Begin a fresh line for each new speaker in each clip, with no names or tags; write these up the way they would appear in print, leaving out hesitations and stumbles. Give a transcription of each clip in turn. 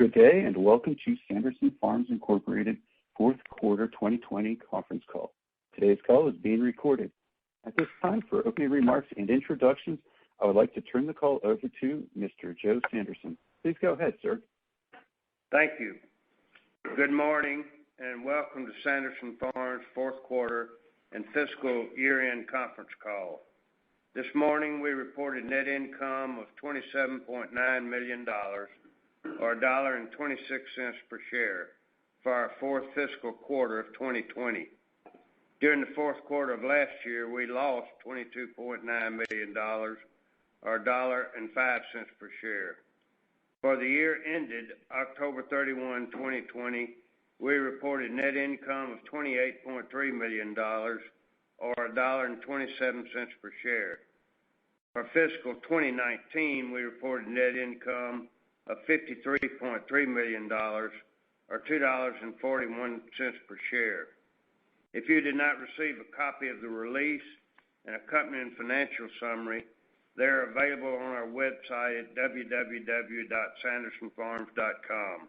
Good day, and welcome to Sanderson Farms Incorporated fourth quarter 2020 conference call. Today's call is being recorded. At this time, for opening remarks and introductions, I would like to turn the call over to Mr. Joe Sanderson. Please go ahead, sir.
Thank you. Good morning, and welcome to Sanderson Farms fourth quarter and fiscal year-end conference call. This morning, we reported net income of $27.9 million, or $1.26 per share, for our fourth fiscal quarter of 2020. During the fourth quarter of last year, we lost $22.9 million, or $1.05 per share. For the year ended October 31, 2020, we reported net income of $28.3 million, or $1.27 per share. For fiscal 2019, we reported net income of $53.3 million, or $2.41 per share. If you did not receive a copy of the release and accompanying financial summary, they're available on our website at www.sandersonfarms.com.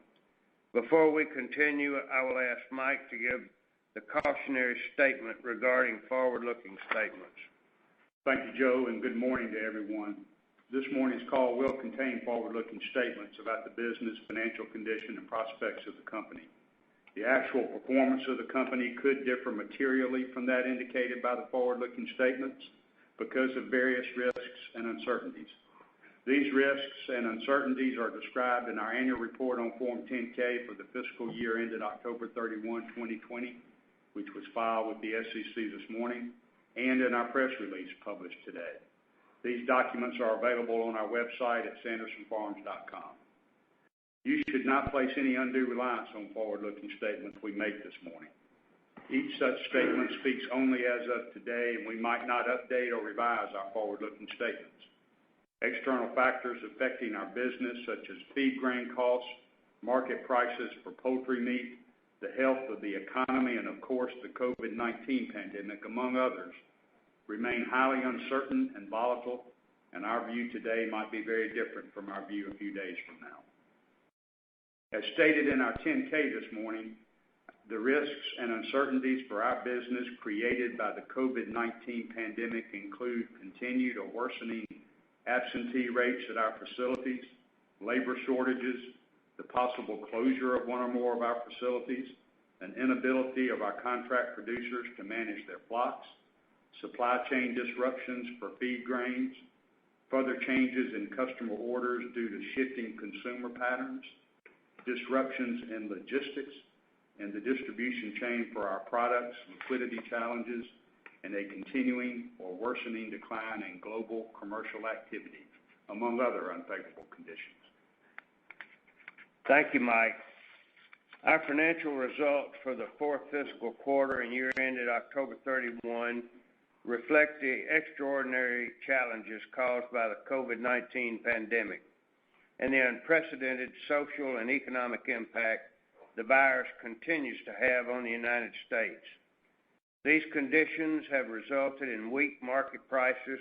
Before we continue, I will ask Mike to give the cautionary statement regarding forward-looking statements.
Thank you, Joe, and good morning to everyone. This morning's call will contain forward-looking statements about the business, financial condition, and prospects of the company. The actual performance of the company could differ materially from that indicated by the forward-looking statements because of various risks and uncertainties. These risks and uncertainties are described in our annual report on Form 10-K for the fiscal year ended October 31, 2020, which was filed with the SEC this morning, and in our press release published today. These documents are available on our website at sandersonfarms.com. You should not place any undue reliance on forward-looking statements we make this morning. Each such statement speaks only as of today, and we might not update or revise our forward-looking statements. External factors affecting our business, such as feed grain costs, market prices for poultry meat, the health of the economy, and of course the COVID-19 pandemic, among others, remain highly uncertain and volatile, and our view today might be very different from our view a few days from now. As stated in our 10-K this morning, the risks and uncertainties for our business created by the COVID-19 pandemic include continued or worsening absentee rates at our facilities, labor shortages, the possible closure of one or more of our facilities, an inability of our contract producers to manage their flocks, supply chain disruptions for feed grains, further changes in customer orders due to shifting consumer patterns, disruptions in logistics and the distribution chain for our products, liquidity challenges, and a continuing or worsening decline in global commercial activity, among other unfavorable conditions.
Thank you, Mike. Our financial results for the fourth fiscal quarter and year ended October 31 reflect the extraordinary challenges caused by the COVID-19 pandemic and the unprecedented social and economic impact the virus continues to have on the United States. These conditions have resulted in weak market prices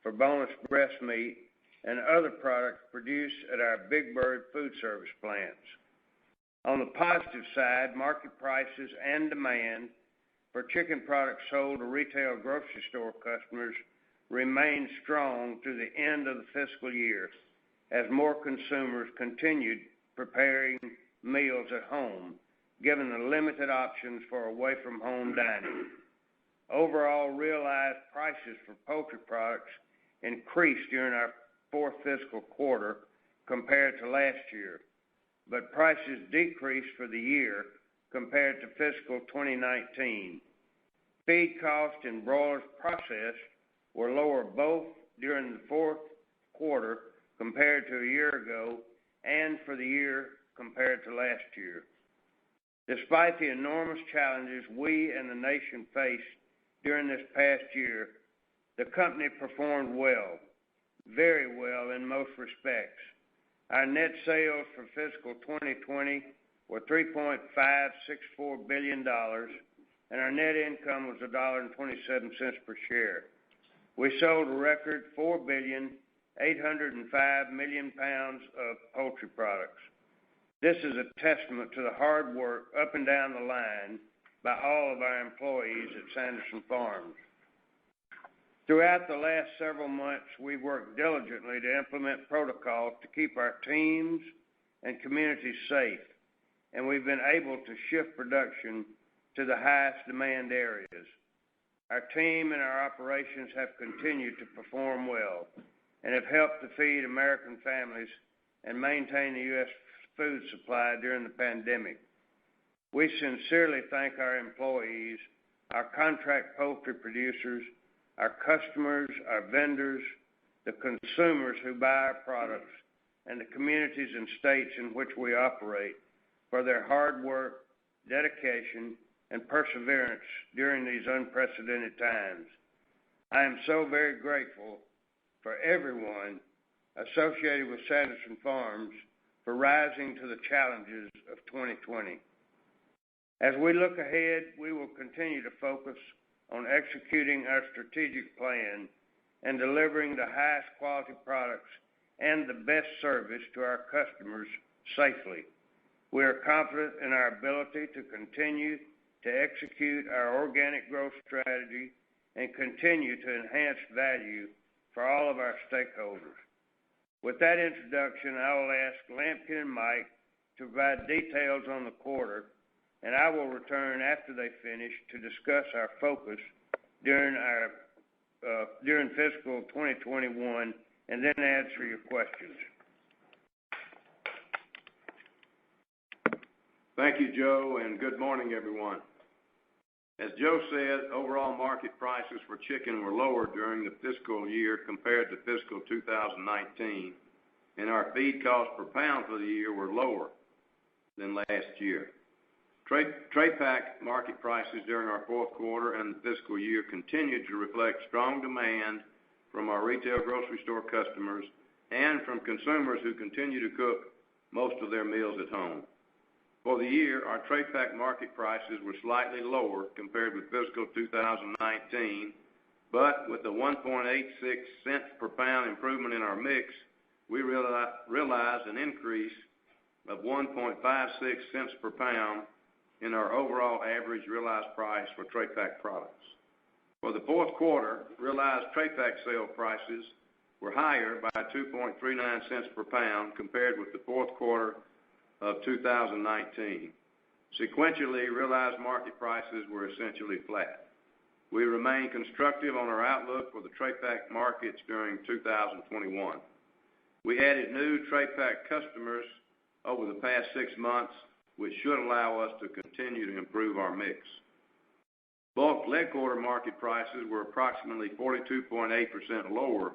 for boneless breast meat and other products produced at our Big Bird food service plants. On the positive side, market prices and demand for chicken products sold to retail grocery store customers remained strong through the end of the fiscal year as more consumers continued preparing meals at home, given the limited options for away-from-home dining. Overall, realized prices for poultry products increased during our fourth fiscal quarter compared to last year, but prices decreased for the year compared to fiscal 2019. Feed costs and broilers processed were lower both during the fourth quarter compared to a year ago and for the year compared to last year. Despite the enormous challenges we and the nation faced during this past year, the company performed well, very well in most respects. Our net sales for fiscal 2020 were $3.564 billion, and our net income was $1.27 per share. We sold a record 4,805,000,000 pounds of poultry products. This is a testament to the hard work up and down the line by all of our employees at Sanderson Farms. Throughout the last several months, we've worked diligently to implement protocols to keep our teams and communities safe, and we've been able to shift production to the highest demand areas. Our team and our operations have continued to perform well and have helped to feed American families and maintain the U.S. food supply during the pandemic. We sincerely thank our employees, our contract poultry producers, our customers, our vendors, the consumers who buy our products, and the communities and states in which we operate for their hard work, dedication, and perseverance during these unprecedented times. I am so very grateful for everyone associated with Sanderson Farms for rising to the challenges of 2020. As we look ahead, we will continue to focus on executing our strategic plan and delivering the highest quality products and the best service to our customers safely. We are confident in our ability to continue to execute our organic growth strategy and continue to enhance value for all of our stakeholders. With that introduction, I will ask Lampkin and Mike to provide details on the quarter, and I will return after they finish to discuss our focus during fiscal 2021 and then answer your questions.
Thank you, Joe, and good morning, everyone. As Joe said, overall market prices for chicken were lower during the fiscal year compared to fiscal 2019, and our feed costs per pound for the year were lower than last year. Trade pack market prices during our fourth quarter and the fiscal year continued to reflect strong demand from our retail grocery store customers and from consumers who continue to cook most of their meals at home. For the year, our trade pack market prices were slightly lower compared with fiscal 2019, but with a 1.86 cents per pound improvement in our mix, we realized an increase of 1.56 cents per pound in our overall average realized price for trade pack products. For the fourth quarter, realized trade pack sale prices were higher by 2.39 cents per pound compared with the fourth quarter of 2019. Sequentially, realized market prices were essentially flat. We remain constructive on our outlook for the trade pack markets during 2021. We added new trade pack customers over the past 6 months, which should allow us to continue to improve our mix. Bulk leg quarter market prices were approximately 42.8% lower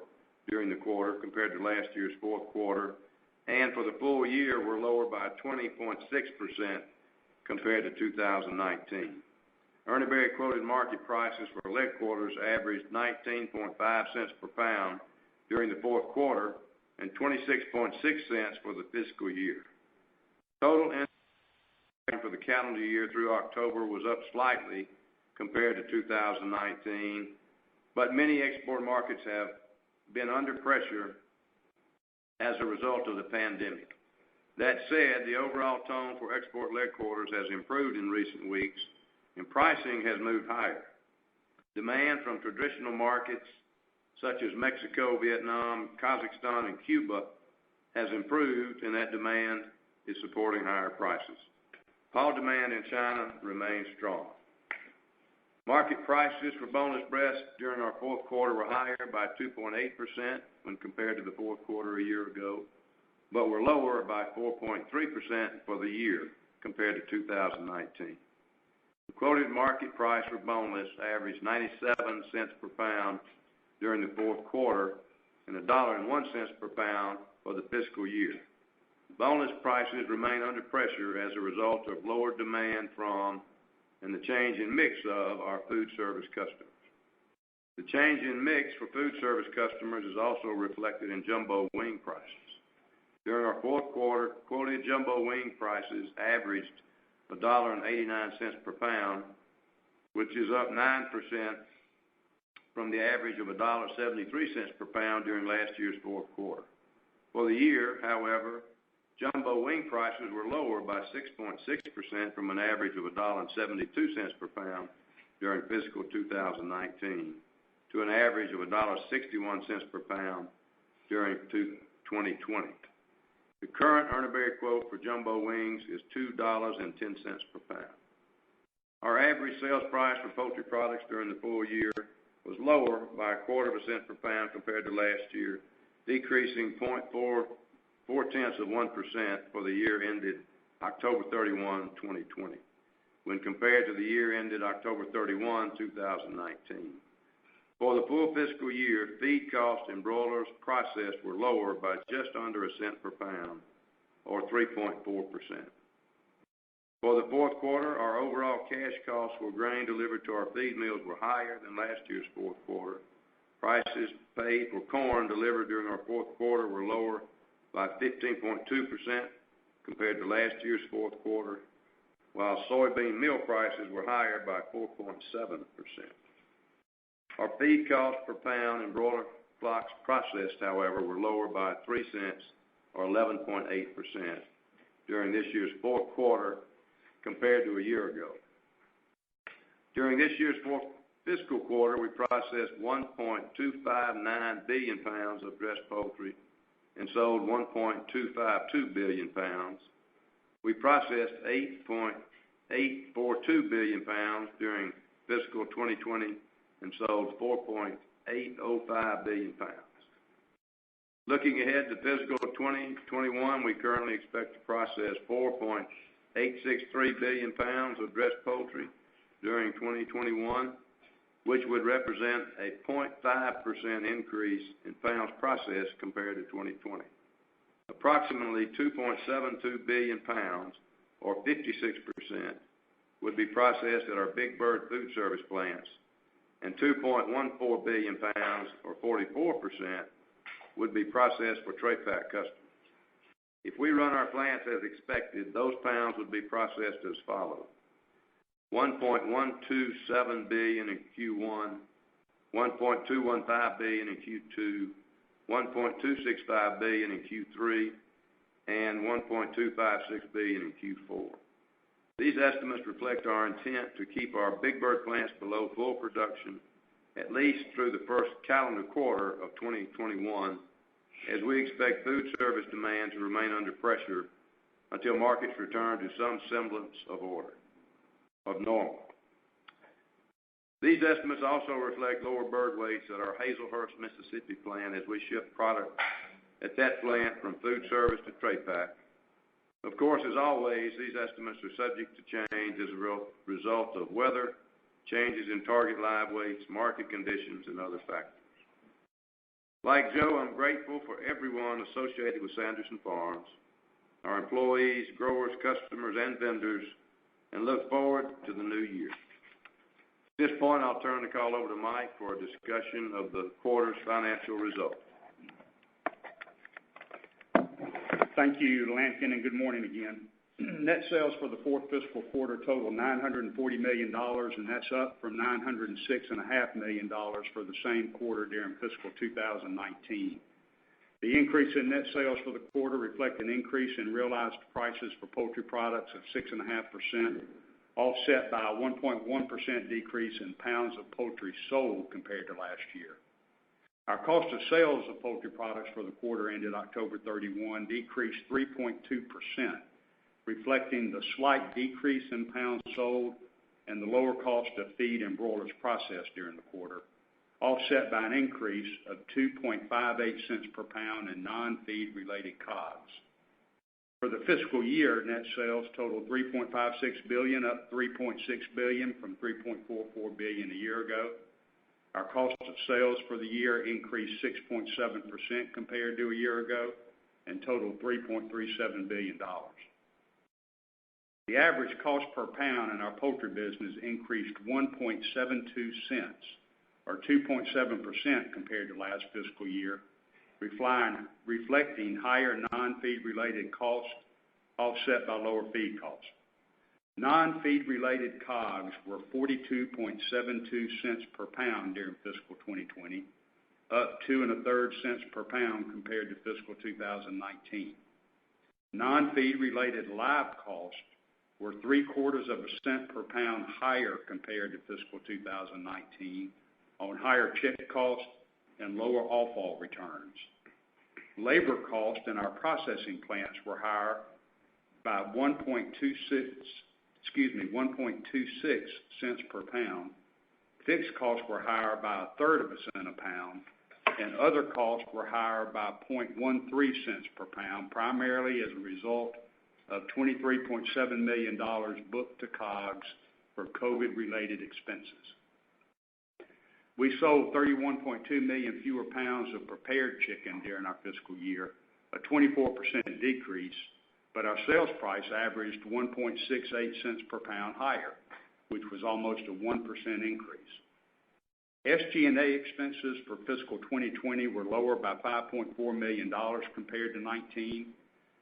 during the quarter compared to last year's fourth quarter, and for the full year were lower by 20.6% compared to 2019. Ernie Berry quoted market prices for leg quarters averaged 19.5 cents per pound during the fourth quarter and 26.6 cents for the fiscal year. Total income for the calendar year through October was up slightly compared to 2019, but many export markets have been under pressure as a result of the pandemic. That said, the overall tone for export leg quarters has improved in recent weeks, and pricing has moved higher. Demand from traditional markets such as Mexico, Vietnam, Kazakhstan, and Cuba has improved, and that demand is supporting higher prices. Hog demand in China remains strong. Market prices for boneless breast during our fourth quarter were higher by 2.8% when compared to the fourth quarter a year ago, but were lower by 4.3% for the year compared to 2019. The quoted market price for boneless averaged 97 cents per pound during the fourth quarter and $1.01 per pound for the fiscal year. Boneless prices remain under pressure as a result of lower demand from and the change in mix of our food service customers. The change in mix for food service customers is also reflected in jumbo wing prices. During our fourth quarter, quoted jumbo wing prices averaged $1.89 per pound, which is up 9% from the average of $1.73 per pound during last year's fourth quarter. For the year, however, Jumbo wing prices were lower by 6.6% from an average of $1.72 per pound during fiscal 2019 to an average of $1.61 per pound during 2020. The current Urner quote for jumbo wings is $2.10 per pound. Our average sales price for poultry products during the full year was lower by 0.25% per pound compared to last year, decreasing 0.4% for the year ended October 31, 2020, when compared to the year ended October 31, 2019. For the full fiscal year, feed costs and broilers processed were lower by just under a cent per pound, or 3.4%. For the fourth quarter, our overall cash costs for grain delivered to our feed mills were higher than last year's fourth quarter. Prices paid for corn delivered during our fourth quarter were lower by 15.2% compared to last year's fourth quarter, while soybean meal prices were higher by 4.7%. Our feed costs per pound and broiler flocks processed, however, were lower by 3 cents or 11.8% during this year's fourth quarter compared to a year ago. During this year's fourth fiscal quarter, we processed 1.259 billion pounds of dressed poultry and sold 1.252 billion pounds. We processed 8.842 billion pounds during fiscal 2020 and sold 4.805 billion pounds. Looking ahead to fiscal 2021, we currently expect to process 4.863 billion pounds of dressed poultry during 2021, which would represent a 0.5% increase in pounds processed compared to 2020. Approximately 2.72 billion pounds, or 56%, would be processed at our Big Bird food service plants, and 2.14 billion pounds, or 44%, would be processed for tray pack customers. If we run our plants as expected, those pounds would be processed as follows: 1.127 billion in Q1, 1.215 billion in Q2, 1.265 billion in Q3, and 1.256 billion in Q4. These estimates reflect our intent to keep our Big Bird plants below full production at least through the first calendar quarter of 2021, as we expect food service demand to remain under pressure until markets return to some semblance of normal. These estimates also reflect lower bird weights at our Hazelhurst, Mississippi plant as we ship product at that plant from food service to tray pack. Of course, as always, these estimates are subject to change as a result of weather, changes in target live weights, market conditions, and other factors. Like Joe, I'm grateful for everyone associated with Sanderson Farms, our employees, growers, customers, and vendors, and look forward to the new year. At this point, I'll turn the call over to Mike for a discussion of the quarter's financial results.
Thank you, Lansing, and good morning again. Net sales for the fourth fiscal quarter total $940 million, and that's up from $906.5 million for the same quarter during fiscal 2019. The increase in net sales for the quarter reflect an increase in realized prices for poultry products of 6.5%, offset by a 1.1% decrease in pounds of poultry sold compared to last year. Our cost of sales of poultry products for the quarter ended October 31 decreased 3.2%, reflecting the slight decrease in pounds sold and the lower cost of feed and broilers processed during the quarter, offset by an increase of 2.58 cents per pound in non-feed related COGS. For the fiscal year, net sales totaled $3.56 billion, up $3.6 billion from $3.44 billion a year ago. Our cost of sales for the year increased 6.7% compared to a year ago and totaled $3.37 billion. The average cost per pound in our poultry business increased 1.72 cents, or 2.7% compared to last fiscal year, reflecting higher non-feed related costs offset by lower feed costs. Non-feed related COGS were 42.72 cents per pound during fiscal 2020, up 2 1/3 cents per pound compared to fiscal 2019. Non-feed related live costs were 0.75 cents per pound higher compared to fiscal 2019 on higher chick costs and lower offal returns. Labor costs in our processing plants were higher by 1.26 cents per pound. Fixed costs were higher by 1/3 cent a pound, and other costs were higher by 0.13 cents per pound, primarily as a result of $23.7 million booked to COGS for COVID-related expenses. We sold 31.2 million fewer pounds of prepared chicken during our fiscal year, a 24% decrease, but our sales price averaged 1.68 cents per pound higher, which was almost a 1% increase. SG&A expenses for fiscal 2020 were lower by $5.4 million compared to 19,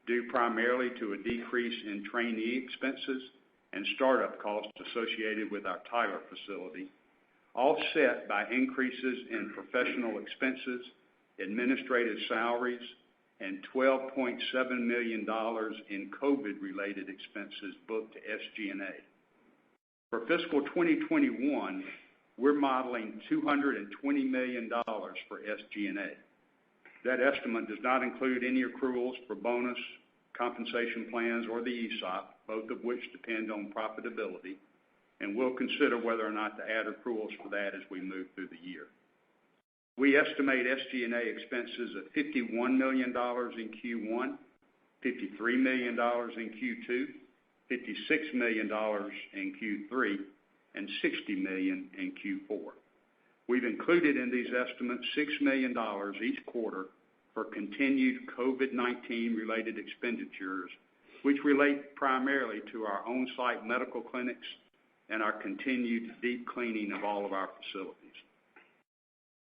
due primarily to a decrease in trainee expenses and startup costs associated with our Tyler facility, offset by increases in professional expenses, administrative salaries, and $12.7 million in COVID-related expenses booked to SG&A. For fiscal 2021, we're modeling $220 million for SG&A. That estimate does not include any accruals for bonus, compensation plans, or the ESOP, both of which depend on profitability, and we'll consider whether or not to add accruals for that as we move through the year. We estimate SG&A expenses of $51 million in Q1, $53 million in Q2, $56 million in Q3, and $60 million in Q4. We've included in these estimates $6 million each quarter for continued COVID-19 related expenditures, which relate primarily to our on-site medical clinics and our continued deep cleaning of all of our facilities.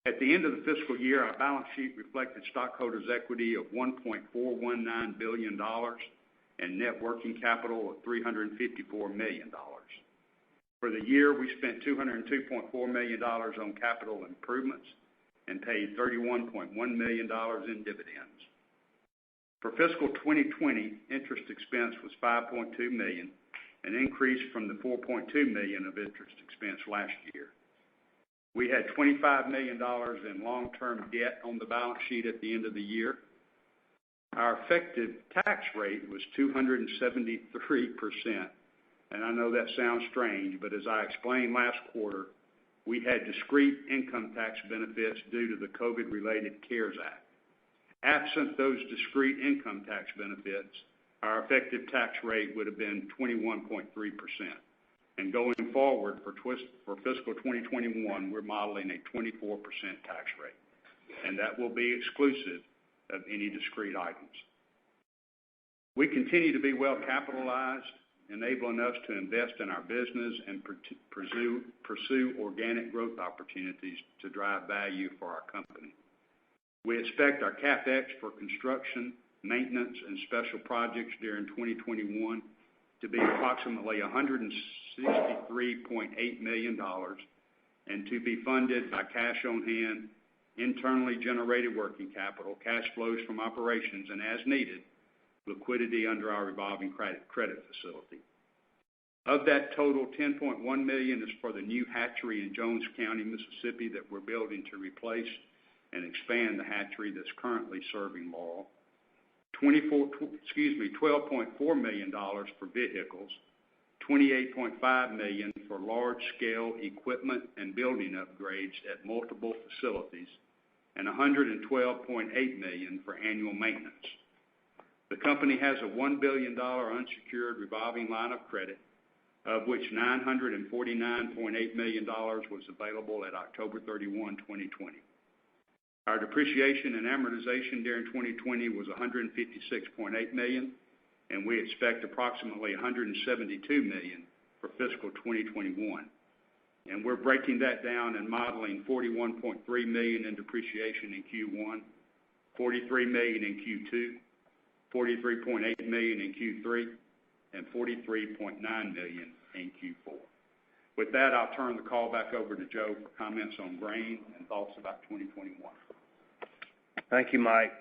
At the end of the fiscal year, our balance sheet reflected stockholders' equity of $1.419 billion and net working capital of $354 million. For the year, we spent $202.4 million on capital improvements and paid $31.1 million in dividends. For fiscal 2020, interest expense was $5.2 million, an increase from the $4.2 million of interest expense last year. We had $25 million in long-term debt on the balance sheet at the end of the year. Our effective tax rate was 273%. And I know that sounds strange, but as I explained last quarter, we had discrete income tax benefits due to the COVID-related CARES Act. Absent those discrete income tax benefits, our effective tax rate would have been 21.3%. And going forward for fiscal 2021, we're modeling a 24% tax rate, and that will be exclusive of any discrete items. We continue to be well capitalized, enabling us to invest in our business and pursue organic growth opportunities to drive value for our company. We expect our CapEx for construction, maintenance, and special projects during 2021 to be approximately $163.8 million and to be funded by cash on hand, internally generated working capital, cash flows from operations, and as needed, liquidity under our revolving credit facility. Of that total, $10.1 million is for the new hatchery in Jones County, Mississippi that we're building to replace and expand the hatchery that's currently serving Laurel. $12.4 million for vehicles, $28.5 million for large-scale equipment and building upgrades at multiple facilities, and $112.8 million for annual maintenance. The company has a $1 billion unsecured revolving line of credit, of which $949.8 million was available at October 31, 2020. Our depreciation and amortization during 2020 was $156.8 million, and we expect approximately $172 million for fiscal 2021. And we're breaking that down and modeling $41.3 million in depreciation in Q1, $43 million in Q2, $43.8 million in Q3, and $43.9 million in Q4. With that, I'll turn the call back over to Joe for comments on grain and thoughts about 2021.
Thank you, Mike.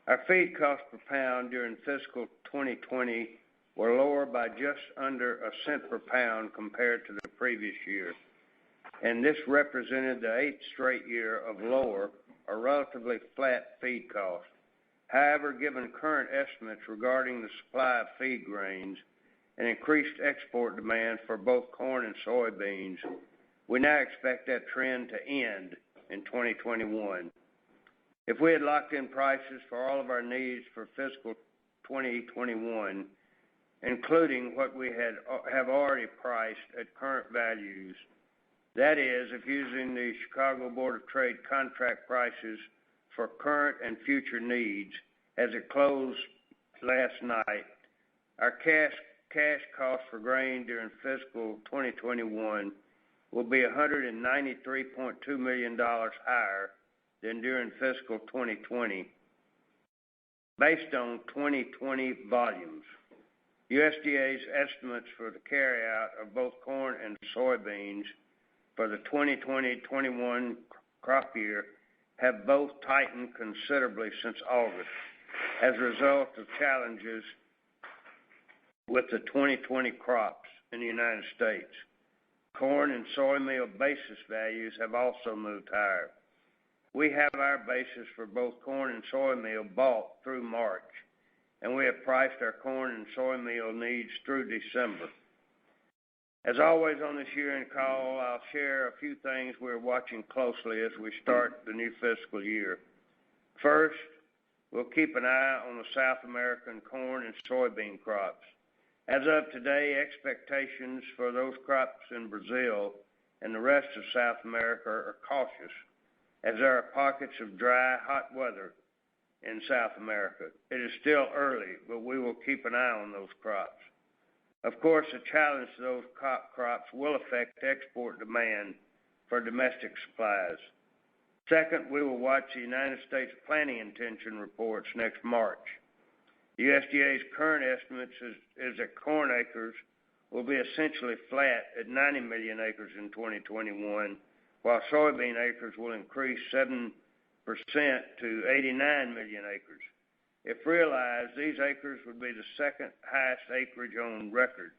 Our feed costs per pound during fiscal 2020 were lower by just under a cent per pound compared to the previous year, and this represented the 8th straight year of lower or relatively flat feed costs. However, given current estimates regarding the supply of feed grains and increased export demand for both corn and soybeans, we now expect that trend to end in 2021. If we had locked in prices for all of our needs for fiscal 2021, including what we have already priced at current values, that is, if using the Chicago Board of Trade contract prices for current and future needs as it closed last night, our cash cost for grain during fiscal 2021 will be $193.2 million higher than during fiscal 2020, based on 2020 volumes. USDA's estimates for the carryout of both corn and soybeans for the 2020-21 crop year have both tightened considerably since August as a result of challenges with the 2020 crops in the United States. Corn and soy meal basis values have also moved higher. We have our basis for both corn and soy meal bought through March, and we have priced our corn and soy meal needs through December. As always on this year-end call, I'll share a few things we're watching closely as we start the new fiscal year. First, we'll keep an eye on the South American corn and soybean crops. As of today, expectations for those crops in Brazil and the rest of South America are cautious, as there are pockets of dry, hot weather in South America. It is still early, but we will keep an eye on those crops. Of course, the challenge to those crops will affect export demand for domestic supplies. Second, we will watch the United States planting intention reports next March. The USDA's current estimates is that corn acres will be essentially flat at 90 million acres in 2021, while soybean acres will increase 7% to 89 million acres. If realized, these acres would be the second highest acreage on record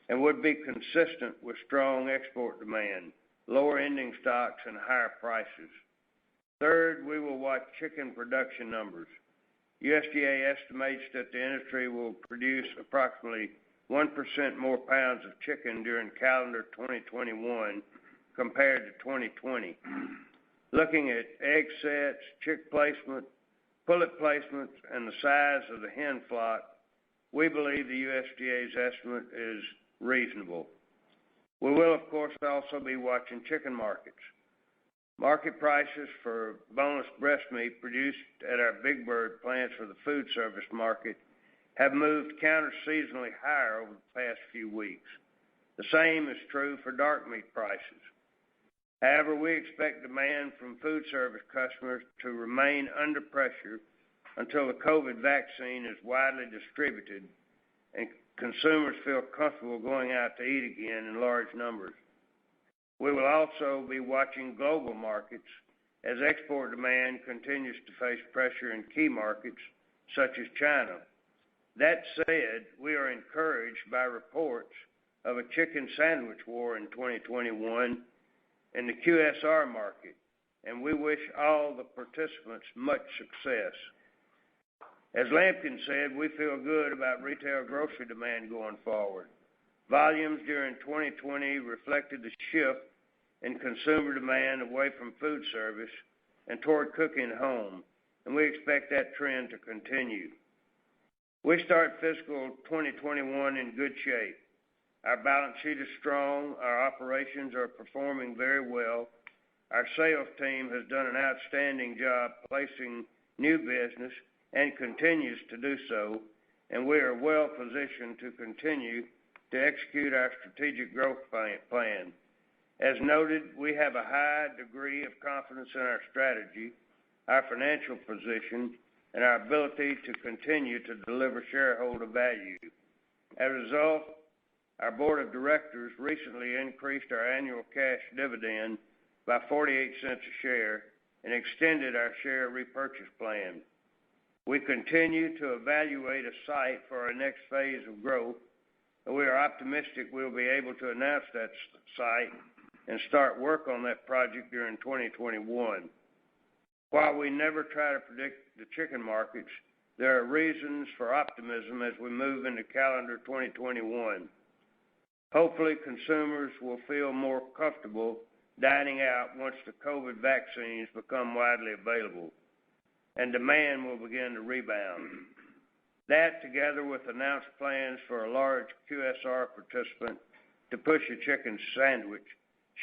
and would be consistent with strong export demand, lower ending stocks, and higher prices. Third, we will watch chicken production numbers. USDA estimates that the industry will produce approximately 1% more pounds of chicken during calendar 2021 compared to 2020. Looking at egg sets, chick placement, pullet placements, and the size of the hen flock, we believe the USDA's estimate is reasonable. We will, of course, also be watching chicken markets. Market prices for boneless breast meat produced at our Big Bird plants for the food service market have moved counter-seasonally higher over the past few weeks. The same is true for dark meat prices. However, we expect demand from food service customers to remain under pressure until the COVID vaccine is widely distributed and consumers feel comfortable going out to eat again in large numbers. We will also be watching global markets as export demand continues to face pressure in key markets such as China. That said, we are encouraged by reports of a chicken sandwich war in 2021 in the QSR market, and we wish all the participants much success. As Lampkin said, we feel good about retail grocery demand going forward. Volumes during 2020 reflected the shift in consumer demand away from food service and toward cooking at home, and we expect that trend to continue. We start fiscal 2021 in good shape. Our balance sheet is strong, our operations are performing very well, our sales team has done an outstanding job placing new business and continues to do so, and we are well positioned to continue to execute our strategic growth plan. As noted, we have a high degree of confidence in our strategy, our financial position, and our ability to continue to deliver shareholder value. As a result, our board of directors recently increased our annual cash dividend by 48 cents a share and extended our share repurchase plan. We continue to evaluate a site for our next phase of growth, and we are optimistic we'll be able to announce that site and start work on that project during 2021. While we never try to predict the chicken markets, there are reasons for optimism as we move into calendar 2021. Hopefully, consumers will feel more comfortable dining out once the COVID vaccines become widely available, and demand will begin to rebound. That, together with announced plans for a large QSR participant to push a chicken sandwich,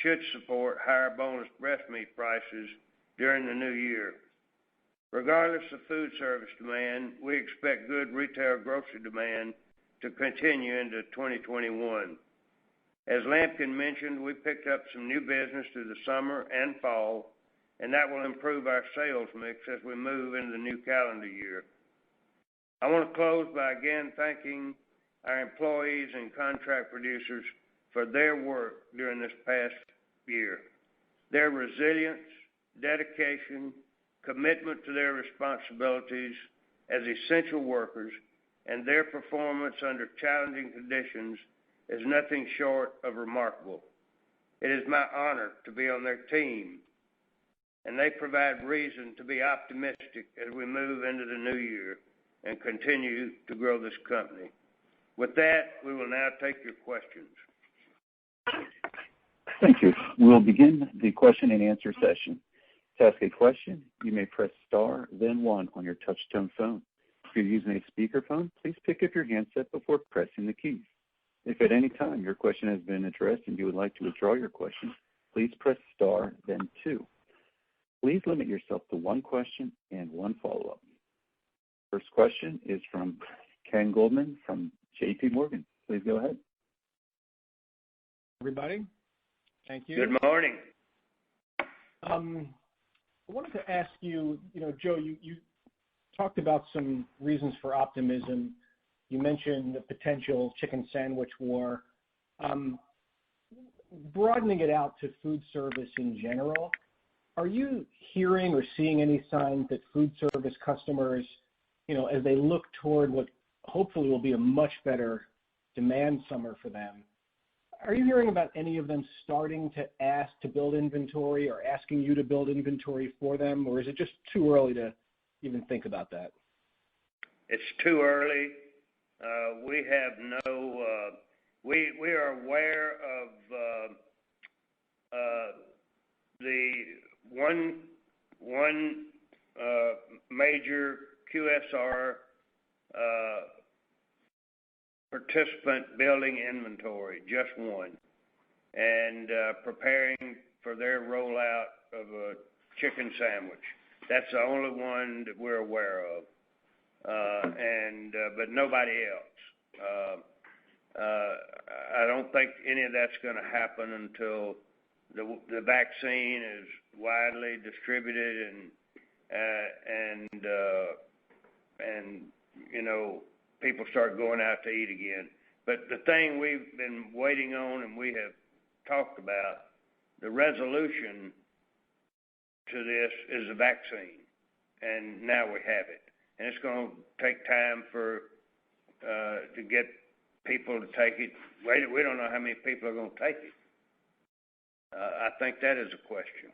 should support higher boneless breast meat prices during the new year. Regardless of food service demand, we expect good retail grocery demand to continue into 2021. As Lampkin mentioned, we picked up some new business through the summer and fall, and that will improve our sales mix as we move into the new calendar year. I want to close by again thanking our employees and contract producers for their work during this past year. Their resilience, dedication, commitment to their responsibilities as essential workers, and their performance under challenging conditions is nothing short of remarkable. It is my honor to be on their team, and they provide reason to be optimistic as we move into the new year and continue to grow this company. With that, we will now take your questions.
Thank you. We'll begin the question and answer session. To ask a question, you may press star, then one on your touch-tone phone. If you're using a speakerphone, please pick up your handset before pressing the keys. If at any time your question has been addressed and you would like to withdraw your question, please press star, then two. Please limit yourself to one question and one follow-up. First question is from Ken Goldman from J.P. Morgan. Please go ahead.
Everybody, thank you.
Good morning.
I wanted to ask you, Joe, you talked about some reasons for optimism. You mentioned the potential chicken sandwich war. Broadening it out to food service in general, are you hearing or seeing any signs that food service customers, as they look toward what hopefully will be a much better demand summer for them, are you hearing about any of them starting to ask to build inventory or asking you to build inventory for them, or is it just too early to even think about that?
It's too early. We have no. We are aware of the one major QSR participant building inventory, just one, and preparing for their rollout of a chicken sandwich. That's the only one that we're aware of, but nobody else. I don't think any of that's going to happen until the vaccine is widely distributed and people start going out to eat again. But the thing we've been waiting on and we have talked about, the resolution to this is a vaccine, and now we have it. And it's going to take time to get people to take it. We don't know how many people are going to take it. I think that is a question.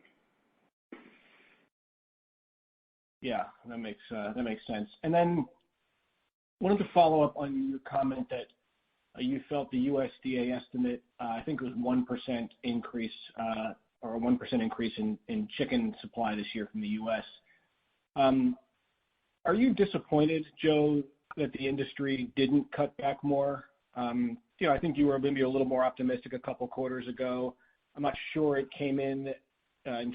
Yeah, that makes sense. And then wanted to follow up on your comment that you felt the USDA estimate, I think it was 1% increase or a 1% increase in chicken supply this year from the U.S. Are you disappointed, Joe, that the industry didn't cut back more? I think you were maybe a little more optimistic a couple quarters ago. I'm not sure it came in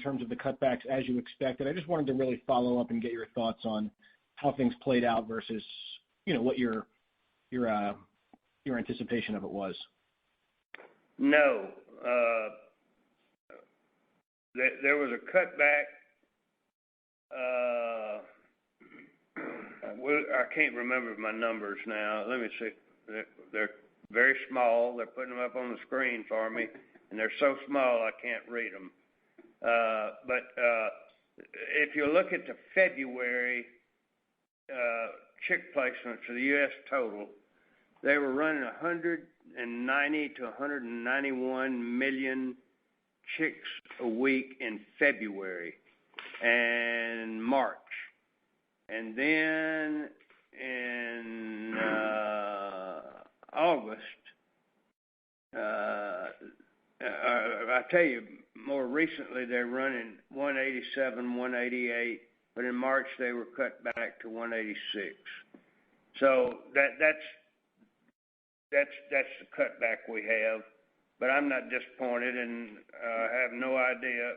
terms of the cutbacks as you expected. I just wanted to really follow up and get your thoughts on how things played out versus, what your anticipation of it was.
No. There was a cutback. I can't remember my numbers now. Let me see. They're very small. They're putting them up on the screen for me, and they're so small I can't read them. But if you look at the February chick placements for the U.S. total, they were running 190 to 191 million chicks a week in February and March. And then in August, I tell you, more recently they're running 187, 188, but in March they were cut back to 186. So that's the cutback we have. But I'm not disappointed, and have no idea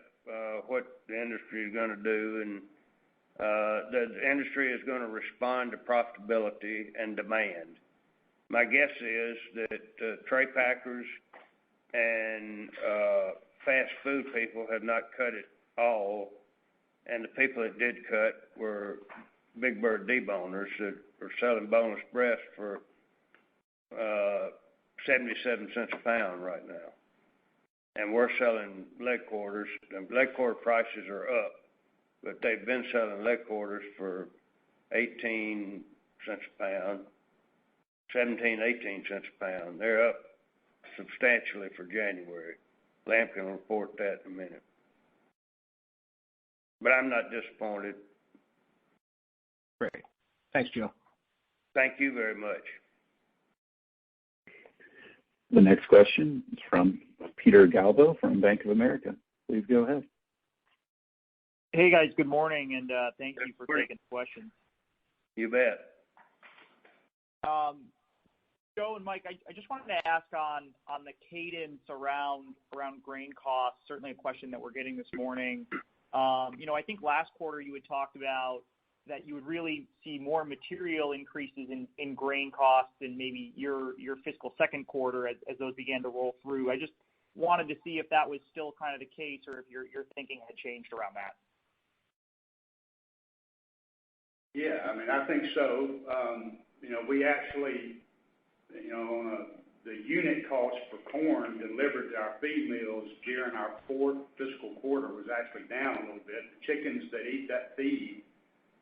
what the industry is going to do. And the industry is going to respond to profitability and demand. My guess is that tray packers and fast food people have not cut it all, and the people that did cut were big bird deboners that are selling boneless breast for 77 cents a pound right now. And we're selling leg quarters. The leg quarter prices are up, but they've been selling leg quarters for 18 cents a pound, 17, 18 cents a pound. They're up substantially for January. Lamb can report that in a minute. But I'm not disappointed.
Great. Thanks, Joe.
Thank you very much.
The next question is from Peter Galbo from Bank of America. Please go ahead.
Hey, guys. Good morning, and thank you for taking the question.
You bet.
Joe and Mike, I just wanted to ask on the cadence around grain costs, certainly a question that we're getting this morning. I think last quarter you had talked about that you would really see more material increases in grain costs in maybe your fiscal second quarter as those began to roll through. I just wanted to see if that was still kind of the case or if your thinking had changed around that.
Yeah, I think so. We actually, on the unit cost for corn delivered to our feed mills during our fourth fiscal quarter was actually down a little bit. The chickens that eat that feed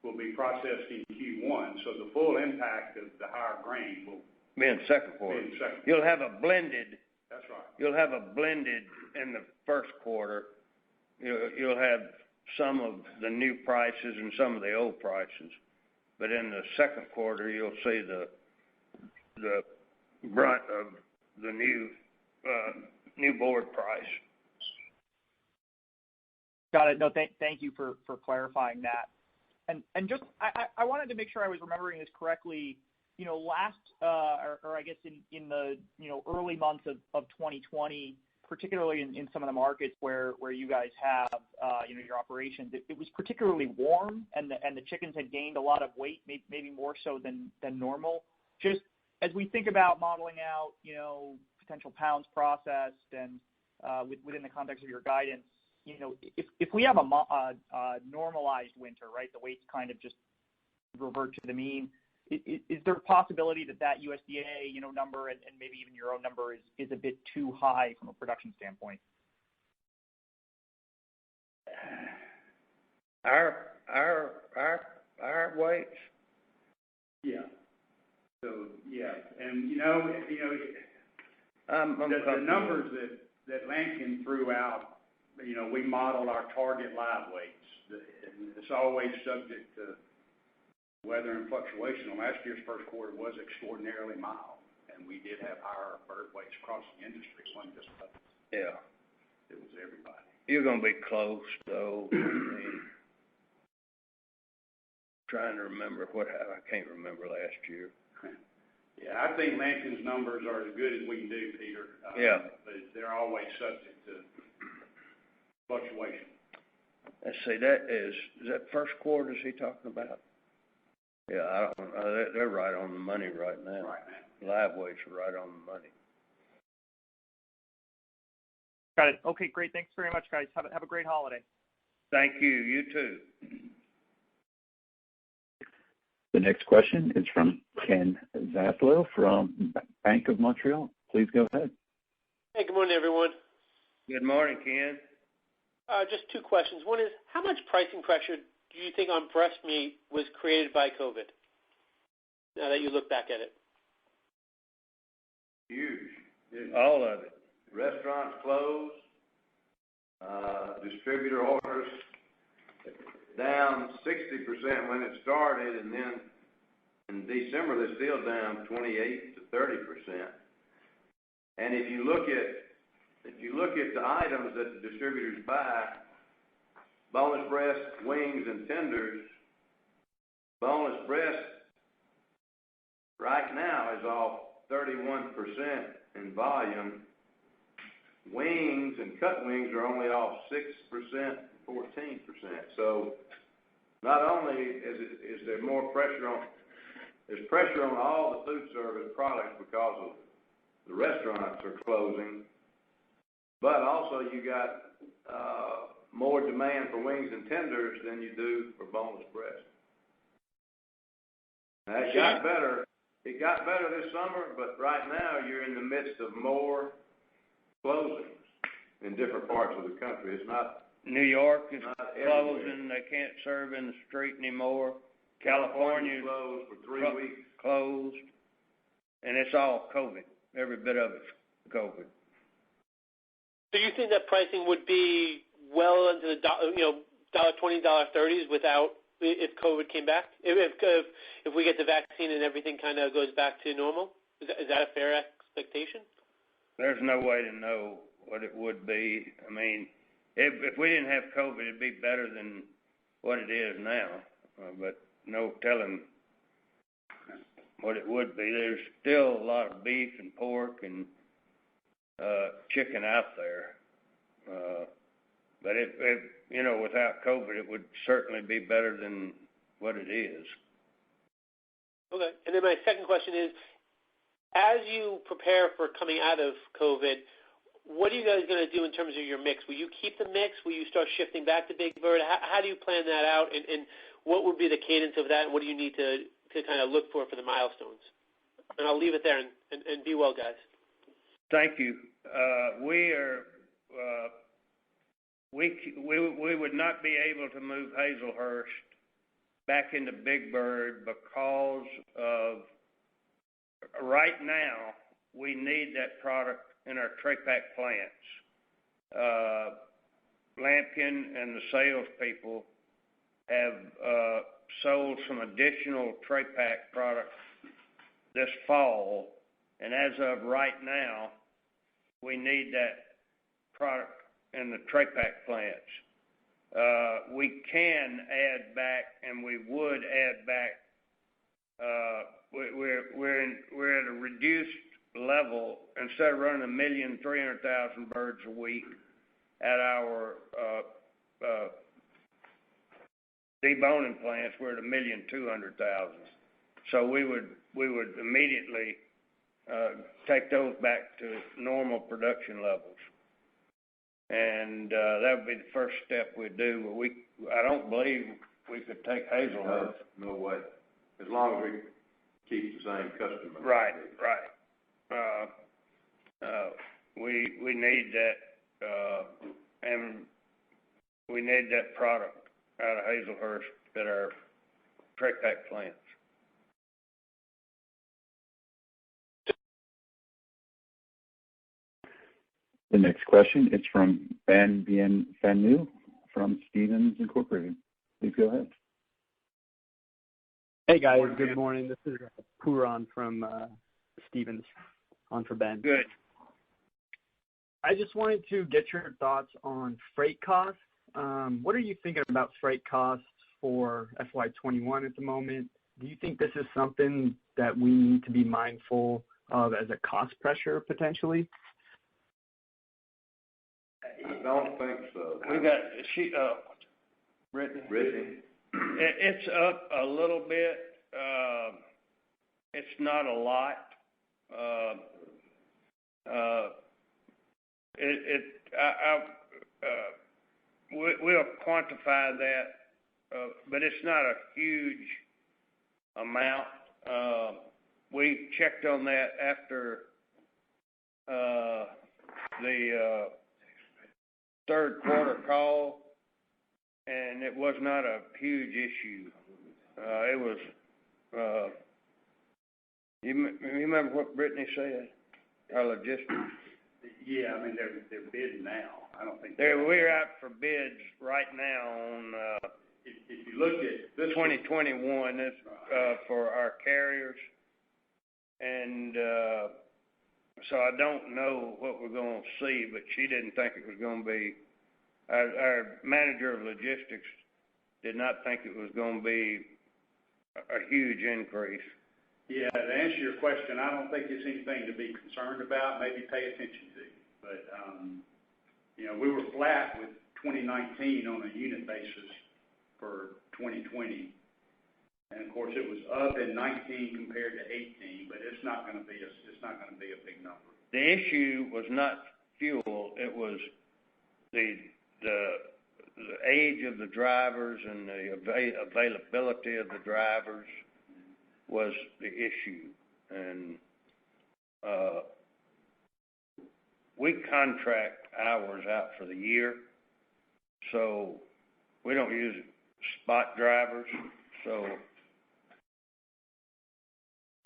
will be processed in Q1, so the full impact of the higher grain will
be in second quarter. You'll have a blended.
That's right.
You'll have a blended in the first quarter. You'll have some of the new prices and some of the old prices, but in the second quarter you'll see the brunt of the new board price.
Got it. No, thank you for clarifying that. And just I wanted to make sure I was remembering this correctly. Last or I guess in the early months of 2020, particularly in some of the markets where you guys have your operations, it was particularly warm, and the chickens had gained a lot of weight, maybe more so than normal. Just as we think about modeling out potential pounds processed and within the context of your guidance, if we have a normalized winter, right, the weights kind of just revert to the mean, is there a possibility that USDA number and maybe even your own number is a bit too high from a production standpoint?
Our weights?
Yeah. So yeah, and the numbers that Lampkin threw out. We model our target live weights. It's always subject to weather and fluctuation. Last year's first quarter was extraordinarily mild, and we did have higher bird weights across the industry. It wasn't just us.
Yeah.
It was everybody.
You're going to be close, though. Trying to remember I can't remember last year.
Yeah, I think Lampkin's numbers are as good as we can do, Peter.
Yeah.
But they're always subject to fluctuation.
Let's see, is that first quarter is he talking about? Yeah, I don't know. They're right on the money right now.
Right now.
Live weights are right on the money.
Got it. Okay, great. Thanks very much, guys. Have a great holiday.
Thank you. You too.
The next question is from Ken Zaslow from Bank of Montreal. Please go ahead.
Hey, good morning, everyone.
Good morning, Ken.
Just two questions. One is, how much pricing pressure do you think on breast meat was created by COVID? now that you look back at it?
Huge.
All of it.
Restaurants closed. Distributor orders down 60% when it started, and then in December they're still down 28 to 30%. And if you look at the items that the distributors buy, boneless breast, wings, and tenders, boneless breast right now is off 31% in volume. Wings and cut wings are only off 6%, 14%. So not only is there more pressure on, there's pressure on all the food service products because of the restaurants are closing, but also you got more demand for wings and tenders than you do for boneless breast. Now, it got better. It got better this summer, but right now you're in the midst of more closings in different parts of the country. It's not.
New York is
everywhere.
closing. They can't serve in the street anymore. California
closed for 3 weeks.
Closed. And it's all COVID. Every bit of it's COVID.
So you think that pricing would be well into the $1.20, $1.30s without, if COVID came back? If we get the vaccine and everything kind of goes back to normal? Is that a fair expectation?
There's no way to know what it would be. I mean, if we didn't have COVID, it'd be better than what it is now. But no telling what it would be. There's still a lot of beef and pork and chicken out there. But if without COVID, it would certainly be better than what it is.
Okay. And then my second question is, as you prepare for coming out of COVID, what are you guys going to do in terms of your mix? Will you keep the mix? Will you start shifting back to Big Bird? How do you plan that out? And what would be the cadence of that? And what do you need to kind of look for the milestones? And I'll leave it there and be well, guys.
Thank you. We would not be able to move Hazelhurst back into Big Bird because of right now we need that product in our tray pack plants. Lampkin and the salespeople have sold some additional tray pack products this fall, and as of right now, we need that product in the tray pack plants. We can add back, and we would add back. We're at a reduced level. Instead of running 1,300,000 birds a week at our deboning plants, we're at 1,200,000. So we would immediately take those back to normal production levels, and that would be the first step we'd do. But I don't believe we could take Hazelhurst.
No way. As long as we keep the same customer.
Right. We need that, and we need that product out of Hazelhurst at our tray pack plants.
The next question is from Ben Bienvenu from Stephens Incorporated. Please go ahead.
Hey guys, good morning. This is Puran from Stephens on for Ben.
Good.
I just wanted to get your thoughts on freight costs. What are you thinking about freight costs for FY21 at the moment? Do you think this is something that we need to be mindful of as a cost pressure potentially?
I don't think so.
We got Brittany. It's up a little bit. It's not a lot. We'll quantify that, but it's not a huge amount. We checked on that after the third quarter call, and it was not a huge issue. It was You remember what Brittany said? Our logistics.
Yeah, I mean, they're bidding now. I don't think
we're out for bids right now on
if you look at this
2021 for our carriers, and so I don't know what we're going to see, but she didn't think it was going to be. Our manager of logistics did not think it was going to be a huge increase.
Yeah, to answer your question, I don't think it's anything to be concerned about, maybe pay attention to. But, we were flat with 2019 on a unit basis for 2020. And of course it was up in 19 compared to 18, but it's not going to be a big number.
The issue was not fuel, it was the age of the drivers and the availability of the drivers was the issue. And we contract hours out for the year, so we don't use spot drivers, so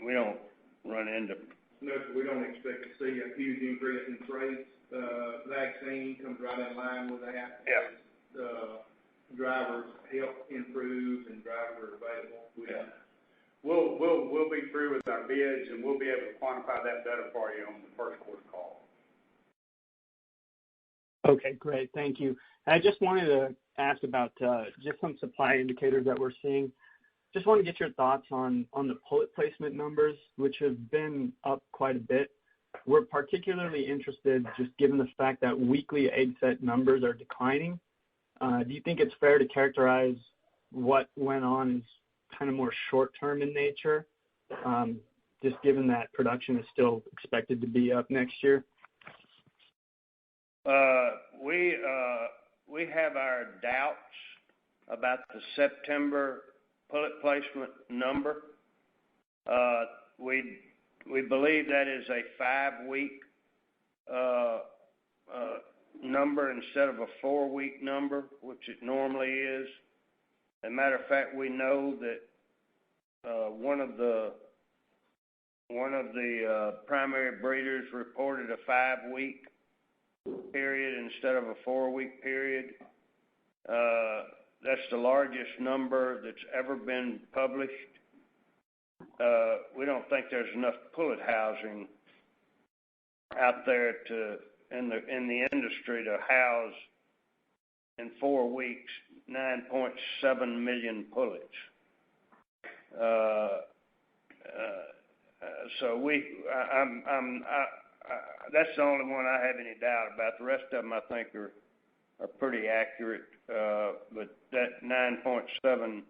we don't run into.
No, we don't expect to see a huge increase in freight. Vaccine comes right in line with that.
Yeah.
Drivers help improve and drivers are available.
Yeah. We'll be through with our bids and we'll be able to quantify that better for you on the first quarter call.
Okay, great. Thank you. I just wanted to ask about just some supply indicators that we're seeing. Just want to get your thoughts on the pullet placement numbers, which have been up quite a bit. We're particularly interested, just given the fact that weekly egg set numbers are declining. Do you think it's fair to characterize what went on as kind of more short-term in nature, just given that production is still expected to be up next year?
We have our doubts about the September pullet placement number. We believe that is a 5-week number instead of a 4-week number, which it normally is. As a matter of fact, we know that one of the primary breeders reported a 5-week period instead of a 4-week period. That's the largest number that's ever been published. We don't think there's enough pullet housing out there in the industry to house in 4 weeks 9.7 million pullets. So that's the only one I have any doubt about. The rest of them I think are pretty accurate. But that 9.7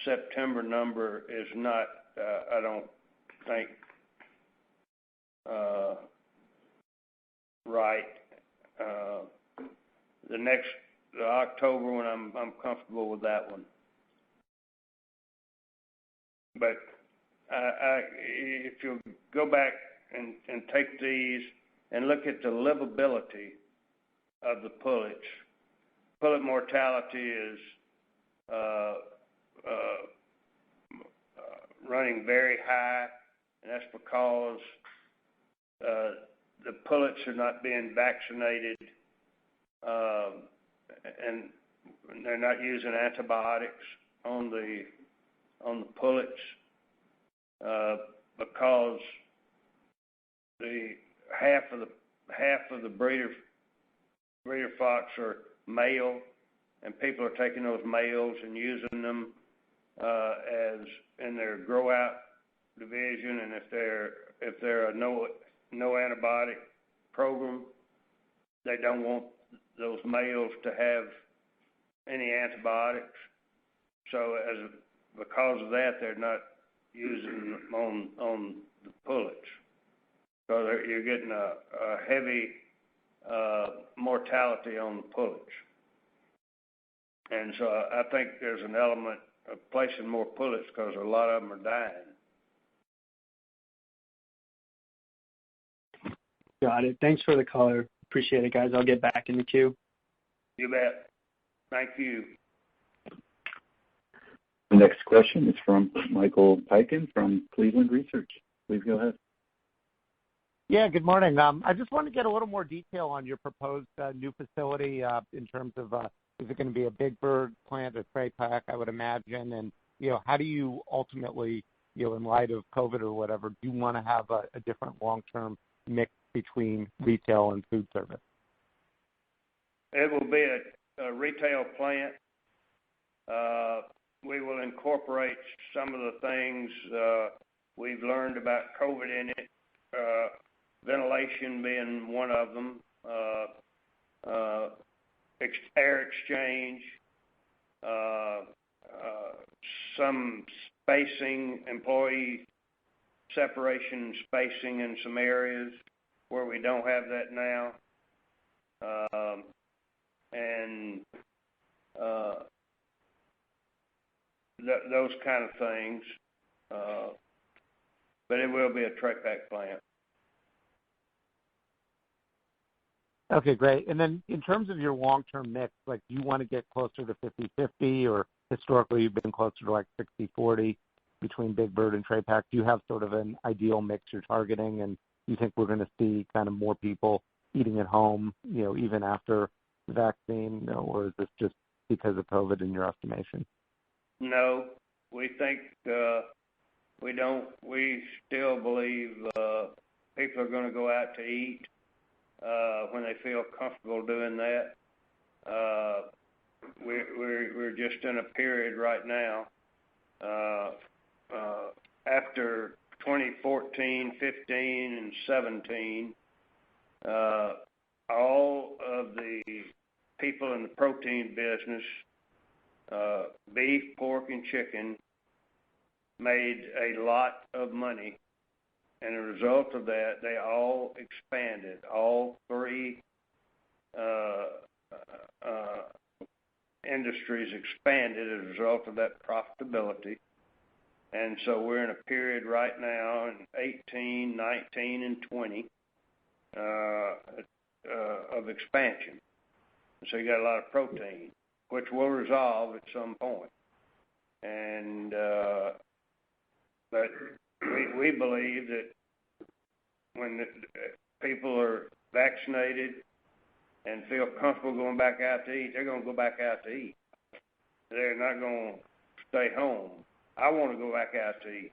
September number is not, I don't think, right. The October one, I'm comfortable with that one. But if you go back and take these and look at the livability of the pullets, pullet mortality is running very high, and that's because the pullets are not being vaccinated, and they're not using antibiotics on the pullets because the half of the breeder flocks are male, and people are taking those males and using them as in their grow out division, and if they're a no antibiotic program, they don't want those males to have any antibiotics. So because of that, they're not using them on the pullets. So you're getting a heavy mortality on the pullets. And so I think there's an element of placing more pullets because a lot of them are dying.
Got it. Thanks for the color. Appreciate it, guys. I'll get back in the queue.
You bet. Thank you.
The next question is from Michael Piken from Cleveland Research. Please go ahead.
Yeah, good morning. I just wanted to get a little more detail on your proposed new facility in terms of is it going to be a Big Bird plant, a tray pack, I would imagine, and how do you ultimately, in light of COVID or whatever, do you want to have a different long-term mix between retail and food service?
It will be a retail plant. We will incorporate some of the things we've learned about COVID in it, ventilation being one of them, air exchange, some spacing, employee separation spacing in some areas where we don't have that now, and those kind of things. But it will be a tray pack plant.
Okay, great. And then in terms of your long-term mix, do you want to get closer to 50-50, or historically you've been closer to 60-40 between Big Bird and tray pack? Do you have sort of an ideal mix you're targeting, and do you think we're going to see kind of more people eating at home, even after the vaccine, or is this just because of COVID in your estimation?
No, we think we don't. We still believe people are going to go out to eat when they feel comfortable doing that. We're just in a period right now after 2014, 15, and 17. All of the people in the protein business, beef, pork, and chicken, made a lot of money. And as a result of that, they all expanded. All three industries expanded as a result of that profitability. And so we're in a period right now in 18, 19, and 20 of expansion. So you got a lot of protein, which will resolve at some point. And but we believe that when the people are vaccinated and feel comfortable going back out to eat, they're going to go back out to eat. They're not going to stay home. I want to go back out to eat.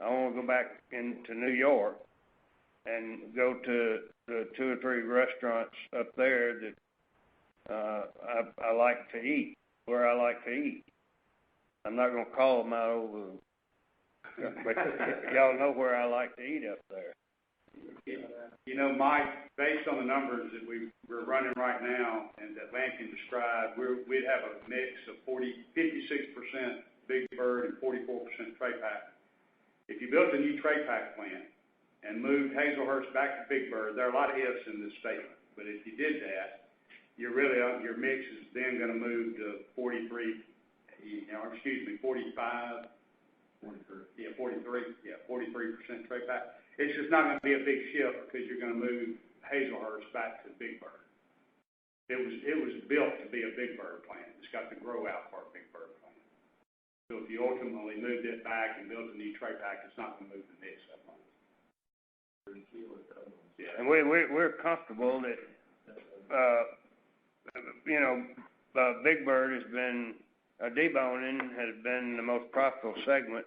I want to go back into New York and go to the 2 or 3 restaurants up there that I like to eat, where I like to eat. I'm not going to call them out over, but y'all know where I like to eat up there.
Mike, based on the numbers that we're running right now and that Lampkin described, we'd have a mix of 56% Big Bird and 44% tray pack. If you built a new tray pack plant and moved Hazelhurst back to Big Bird, there are a lot of ifs in this statement, but if you did that, your mix is then going to move to 45, 43% tray pack. It's just not going to be a big shift because you're going to move Hazelhurst back to Big Bird. It was built to be a Big Bird plant. It's got the grow out part Big Bird plant. So if you ultimately moved it back and built a new tray pack, it's not going to move the mix that much.
Yeah, and we're comfortable that Big Bird has been deboning has been the most profitable segment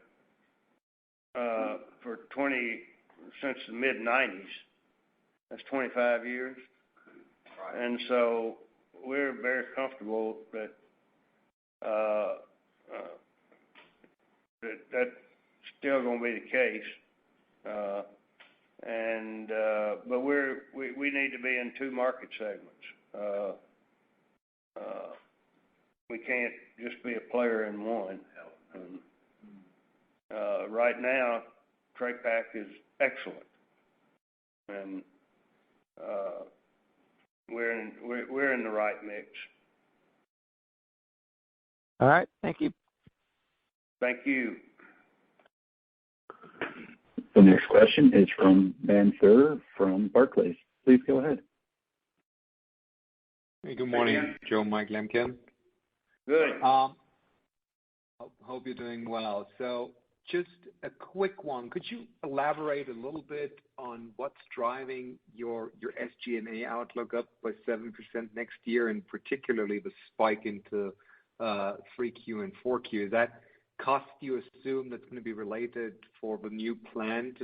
since the mid-90s. That's 25 years. Right. And so we're very comfortable that that's still going to be the case. But we need to be in 2 market segments. We can't just be a player in one. Right now, tray pack is excellent, and we're in the right mix.
All right, thank you.
Thank you.
The next question is from Ben Thur from Barclays. Please go ahead.
Hey, good morning, Joe, Mike, Lampkin.
Good.
Hope you're doing well. So Just a quick one. Could you elaborate a little bit on what's driving your SG&A outlook up by 7% next year, and particularly the spike into 3Q and 4Q? Is that cost you assume that's going to be related for the new plant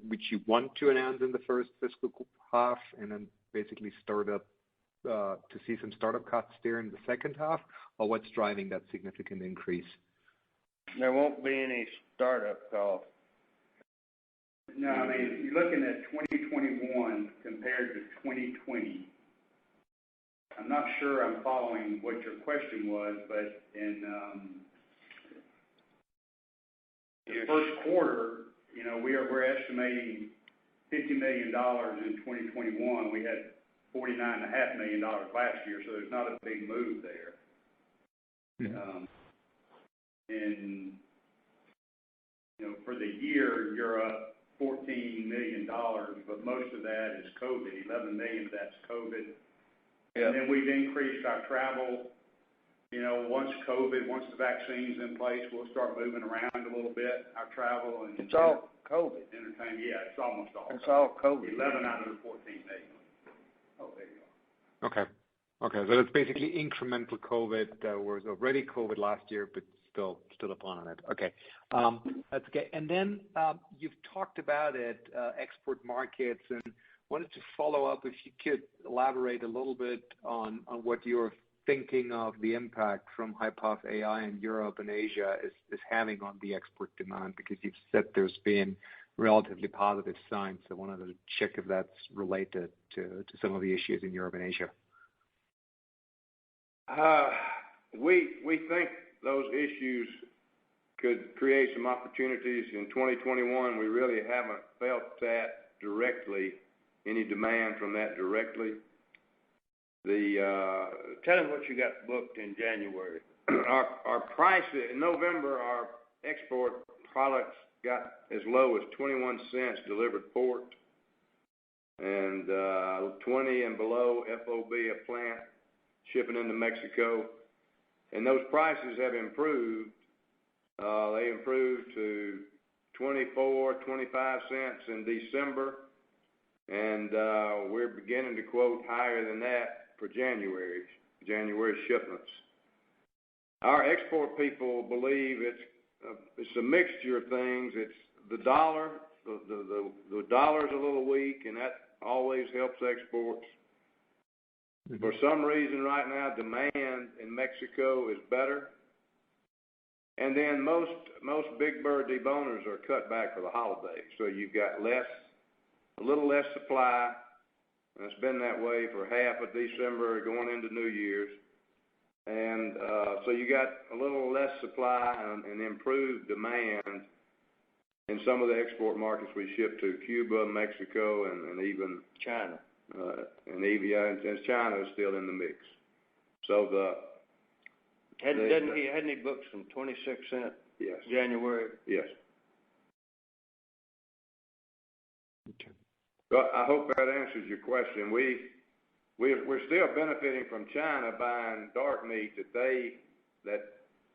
which you want to announce in the first fiscal half, and then basically start up to see some startup costs there in the second half, or what's driving that significant increase?
There won't be any startup costs.
No, I mean, you're looking at 2021 compared to 2020. I'm not sure I'm following what your question was, but in the first quarter, we're estimating $50 million in 2021. We had $49.5 million last year, so there's not a big move there.
Mm-hmm.
And for the year, you're up $14 million, but most of that is COVID. 11 million of that's COVID. Yep. And then we've increased our travel. Once the vaccine's in place, we'll start moving around a little bit. Our travel and
it's all COVID.
Entertainment, yeah, it's almost all.
It's all COVID.
11 out of the 14 million. Oh, there you are.
Okay, so it's basically incremental COVID that was already COVID last year, but still upon it. Okay, that's okay. And then you've talked about it, export markets, and wanted to follow up if you could elaborate a little bit on what you're thinking of the impact from high-path AI in Europe and Asia is having on the export demand, because you've said there's been relatively positive signs. So I wanted to check if that's related to some of the issues in Europe and Asia.
We think those issues could create some opportunities in 2021. We really haven't felt that directly, any demand from that directly.
Tell them what you got booked in January.
Our price in November, our export products got as low as 21 cents delivered port, and 20 and below FOB a plant shipping into Mexico. And those prices have improved. They improved to 24, 25 cents in December, and we're beginning to quote higher than that for January shipments. Our export people believe it's a mixture of things. It's the dollar. The dollar's a little weak, and that always helps exports. Mm-hmm. For some reason right now, demand in Mexico is better. And then most big bird deboners are cut back for the holidays. So you've got a little less supply. And it's been that way for half of December going into New Year's. And so you got a little less supply and improved demand in some of the export markets we ship to, Cuba, Mexico, and even
China.
And China is still in the mix. So
hadn't he booked some 26 cent?
Yes.
January?
Yes. Okay. Well, I hope that answers your question. We're still benefiting from China buying dark meat that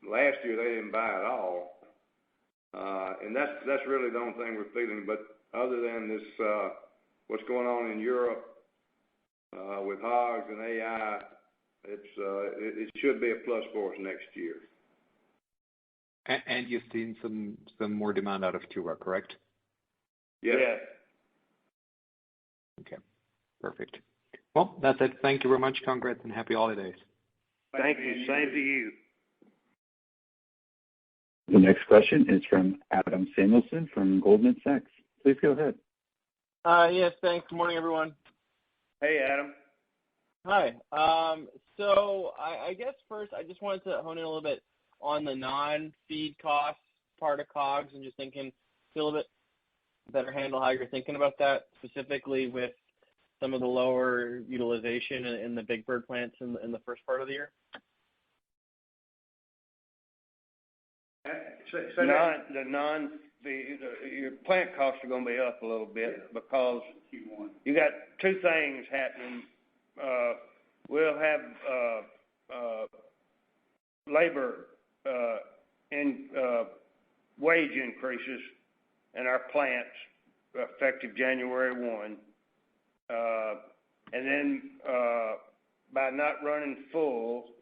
last year they didn't buy at all, and that's really the only thing we're feeling. But other than this, what's going on in Europe with hogs and AI, it should be a plus for us next year.
And you've seen some more demand out of Cuba, correct?
Yes.
Yeah.
Okay, perfect. Well, that's it. Thank you very much. Congrats and happy holidays.
Thank you. Same to you.
The next question is from Adam Samuelson from Goldman Sachs. Please go ahead.
Yes, thanks. Good morning, everyone.
Hey, Adam.
Hi. So I guess first I just wanted to hone in a little bit on the non-feed costs part of COGS and just get a little bit better handle how you're thinking about that, specifically with some of the lower utilization in the big bird plants in the first part of the year?
Your plant costs are going to be up a little bit because you got two things happening. We'll have labor wage increases in our plants effective January 1. And then by not running full,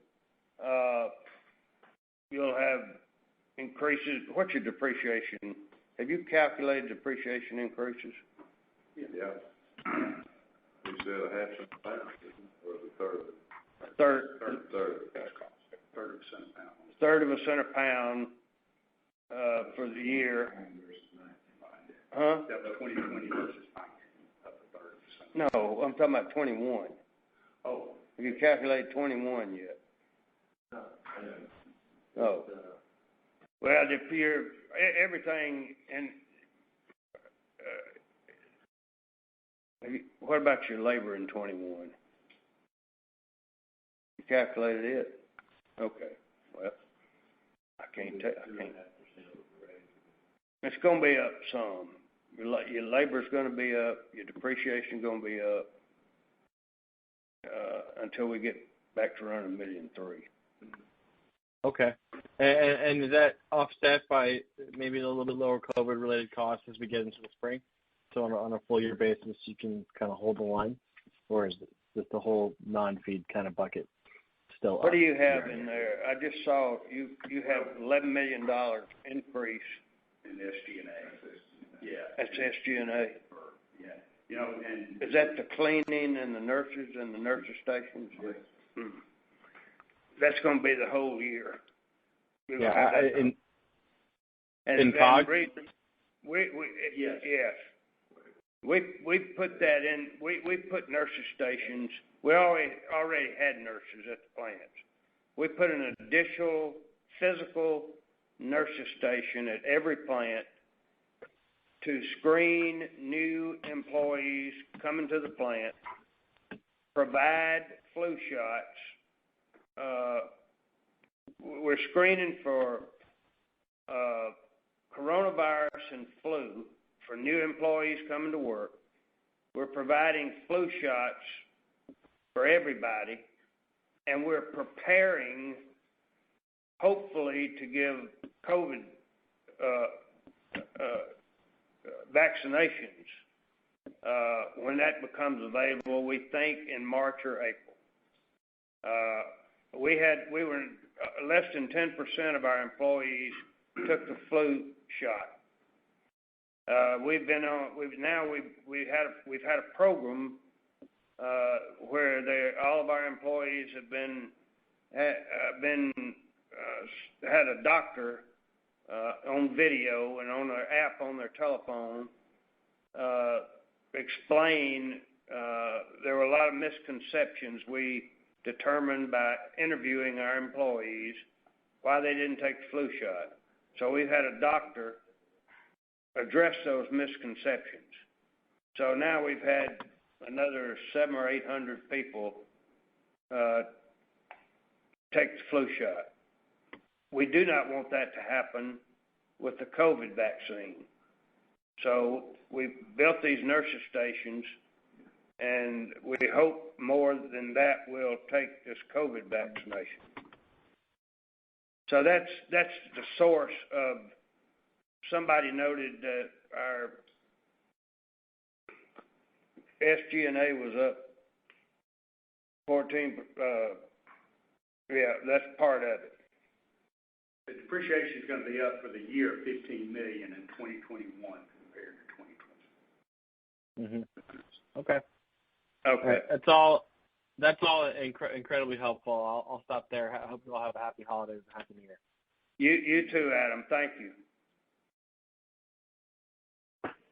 you'll have increases. What's your depreciation? Have you calculated depreciation increases?
Yeah. You said a half cent a pound, or the third of it? Third of cash cost.
Third of a cent a pound.
1/3 of a cent a pound for the year. Huh?
Yeah, the 2020 versus 19 of the 1/3 of a cent.
No, I'm talking about 21.
Oh.
Have you calculated 21 yet?
No.
Oh. Well, if you're everything and what about your labor in 21? You calculated it? Okay. Well, I can't tell. It's going to be up some. Your labor's going to be up. Your depreciation's going to be up until we get back to running $1.3 million.
Okay. And is that offset by maybe a little bit lower COVID-related costs as we get into the spring? So on a full year basis, you can kind of hold the line, or is this the whole non-feed kind of bucket still up?
What do you have in there? I just saw you have $11 million increase
in SG&A. Yeah.
That's SG&A.
Yeah. You know, and
is that the cleaning and the nurses and the nurses stations?
Yes.
Hmm. That's going to be the whole year.
Yeah. In COGS?
Yes. We put that in. We put nurses stations. We already had nurses at the plants. We put an additional physical nurses station at every plant to screen new employees coming to the plant, provide flu shots. We're screening for coronavirus and flu for new employees coming to work. We're providing flu shots for everybody, and we're preparing, hopefully, to give COVID vaccinations when that becomes available. We think in March or April. We were less than 10% of our employees took the flu shot. We've had a program where all of our employees have had a doctor on video and on an app on their telephone explain. There were a lot of misconceptions we determined by interviewing our employees why they didn't take the flu shot. So we've had a doctor address those misconceptions. So now we've had another 700 or 800 people take the flu shot. We do not want that to happen with the COVID vaccine. So we've built these nurses stations, and we hope more than that will take this COVID vaccination. So that's the source of. Somebody noted that our SG&A was up 14. Yeah, that's part of it.
The depreciation is going to be up for the year $15 million in 2021 compared to 2020.
Mm-hmm. Okay.
Okay.
That's all incredibly helpful. I'll stop there. I hope you all have a happy holidays and happy New Year.
You too, Adam. Thank you.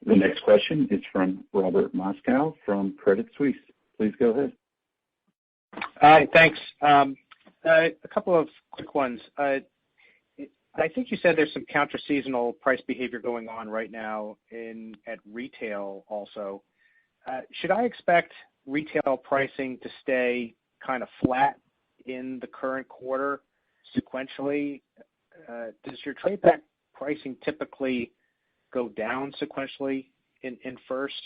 The next question is from Robert Moskow from Credit Suisse. Please go ahead.
Hi, thanks. A couple of quick ones. I think you said there's some counter-seasonal price behavior going on right now at retail also. Should I expect retail pricing to stay kind of flat in the current quarter sequentially? Does your trade pack pricing typically go down sequentially in first?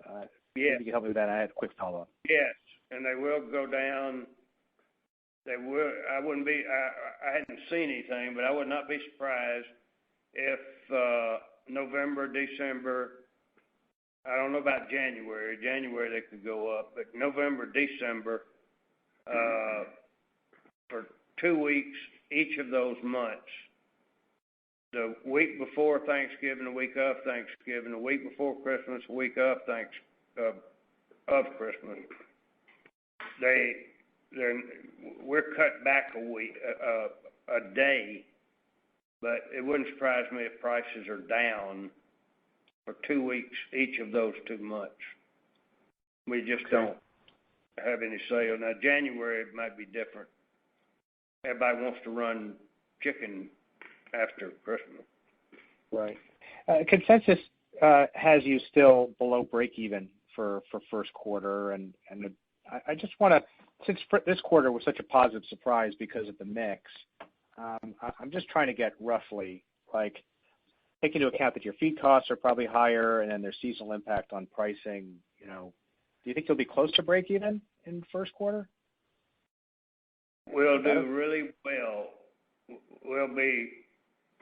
Yes.
Maybe you can help me with that. I had a quick follow-up.
Yes, and they will go down. They will. I hadn't seen anything, but I would not be surprised if November, December, I don't know about January. January they could go up, but November, December, for 2 weeks each of those months, the week before Thanksgiving, the week of Thanksgiving, the week before Christmas, the week of Christmas, we're cut back a week, a day, but it wouldn't surprise me if prices are down for 2 weeks each of those 2 months. We just don't have any sale. Now, January it might be different. Everybody wants to run chicken after Christmas.
Right. Consensus has you still below break even for first quarter, and I just want to, since this quarter was such a positive surprise because of the mix, I'm just trying to get roughly, like, take into account that your feed costs are probably higher and then there's seasonal impact on pricing, do you think you'll be close to break even in first quarter?
We'll do really well.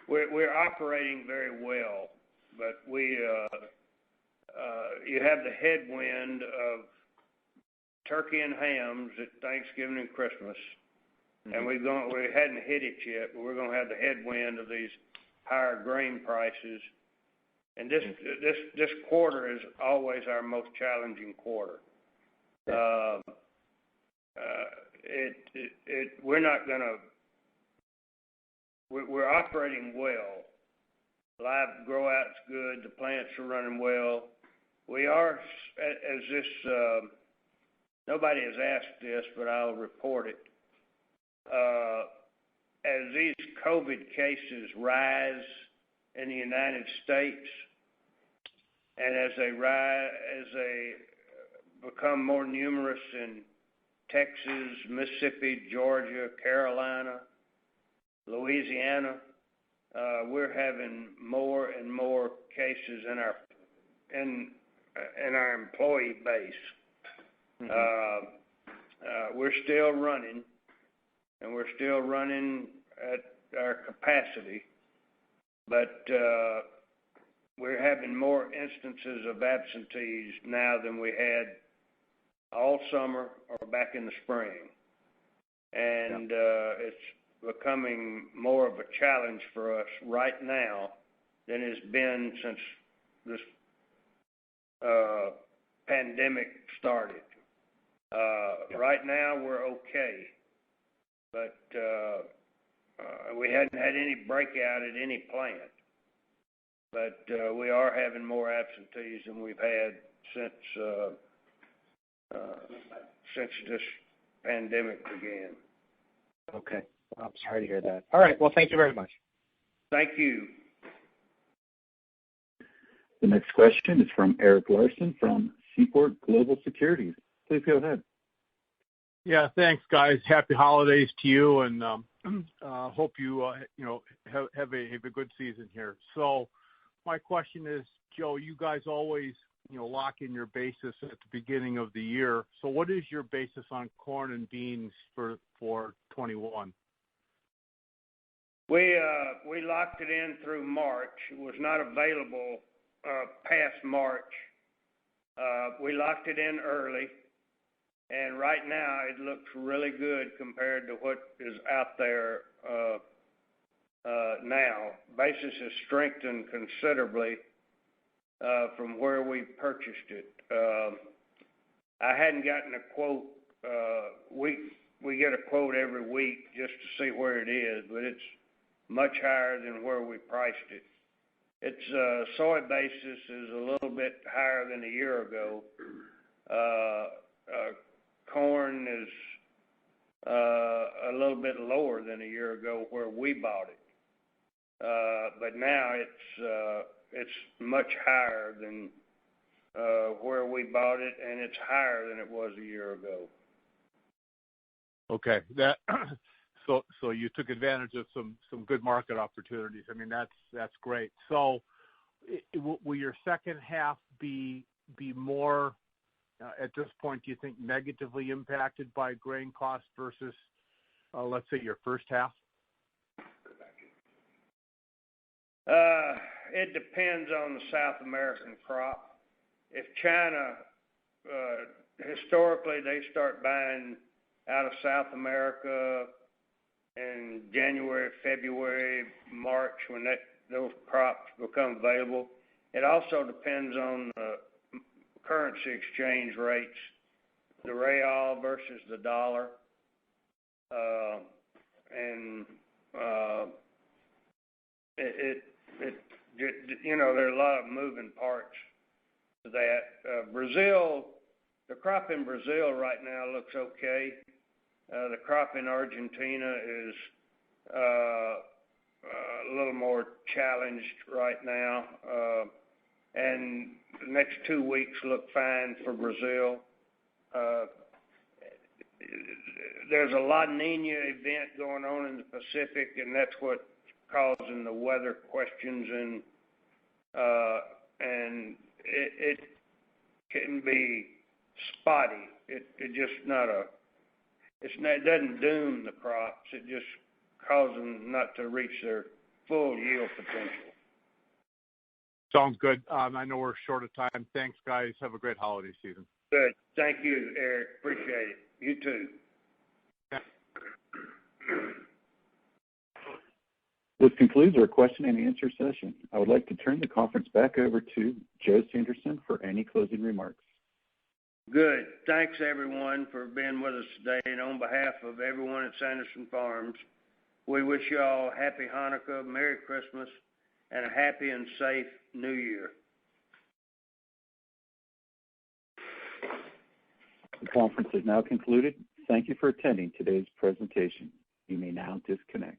We're operating very well, but you have the headwind of turkey and hams at Thanksgiving and Christmas, and we hadn't hit it yet, but we're going to have the headwind of these higher grain prices. And this quarter is always our most challenging quarter. We're operating well. Live grow out's good. The plants are running well. We are, as this, nobody has asked this, but I'll report it. As these COVID cases rise in the United States, and as they become more numerous in Texas, Mississippi, Georgia, Carolina, Louisiana, we're having more and more cases in our employee base. We're still running, and we're still running at our capacity, but we're having more instances of absentees now than we had all summer or back in the spring. And it's becoming more of a challenge for us right now than it's been since this pandemic started. Right now we're okay, but we hadn't had any breakout at any plant. But we are having more absentees than we've had since this pandemic began.
Okay. I'm sorry to hear that. All right. Well, thank you very much.
Thank you.
The next question is from Eric Larson from Seaport Global Securities. Please go ahead.
Yeah, thanks, guys. Happy holidays to you, and hope you have a good season here. So, my question is, Joe, you guys always lock in your basis at the beginning of the year. So, what is your basis on corn and beans for 21?
We locked it in through March. It was not available past March. We locked it in early, and right now it looks really good compared to what is out there now. Basis has strengthened considerably from where we purchased it. I hadn't gotten a quote. We get a quote every week just to see where it is, but it's much higher than where we priced it. Its soy basis is a little bit higher than a year ago. Corn is a little bit lower than a year ago where we bought it. But now it's much higher than where we bought it, and it's higher than it was a year ago.
Okay, so you took advantage of some good market opportunities. I mean, that's great. So, will your second half be more at this point? Do you think negatively impacted by grain costs versus, let's say, your first half?
It depends on the South American crop. If China, historically, they start buying out of South America in January, February, March, when those crops become available. It also depends on the currency exchange rates, the real versus the dollar, there are a lot of moving parts to that. Brazil, the crop in Brazil right now looks okay. The crop in Argentina is a little more challenged right now, and the next 2 weeks look fine for Brazil. There's a La Nina event going on in the Pacific, and that's what's causing the weather questions, and it can be spotty. It doesn't doom the crops. It just causes them not to reach their full yield potential.
Sounds good. I know we're short of time. Thanks, guys. Have a great holiday season.
Good. Thank you, Eric. Appreciate it. You too.
This concludes our question and answer session. I would like to turn the conference back over to Joe Sanderson for any closing remarks.
Good. Thanks, everyone, for being with us today. And on behalf of everyone at Sanderson Farms, we wish you all happy Hanukkah, Merry Christmas, and a happy and safe New Year.
The conference is now concluded. Thank you for attending today's presentation. You may now disconnect.